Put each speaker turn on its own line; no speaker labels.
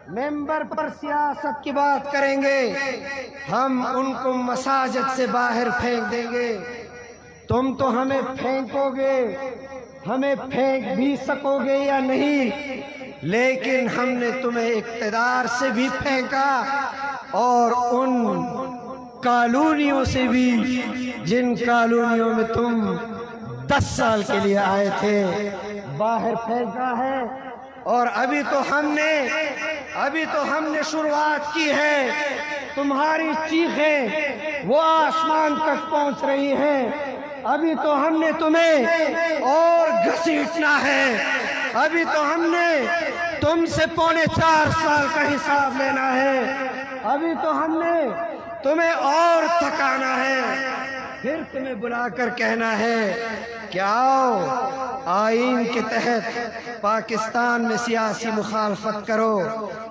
ممبر پر سیاست کی بات کریں گے، ہم ان کو مساجد سے باہر پھینک دیں گے۔ تم تو ہمیں پھینکو گے، ہمیں پھینک بھی سکو گے یا نہیں، لیکن ہم نے تمہیں اقتدار سے بھی پھینکا اور ان کالونیوں سے بھی جن کالونیوں میں تم 10 سال کے لیے آئے تھے، باہر پھینکا ہے۔ اور ابھی تو ہم نے شروعات کی ہے۔ تمہاری چیخیں وہ آسمان تک پہنچ رہی ہیں، ابھی تو ہم نے تمہیں اور گھسیٹنا ہے، ابھی تو ہم نے تم سے 4.25 سال کا حساب لینا ہے، ابھی تو ہم نے تمہیں اور تھکانا ہے، پھر تمہیں بلا کر کہنا ہے کہ آؤ آئین کے تحت پاکستان میں سیاسی مخالفت کرو۔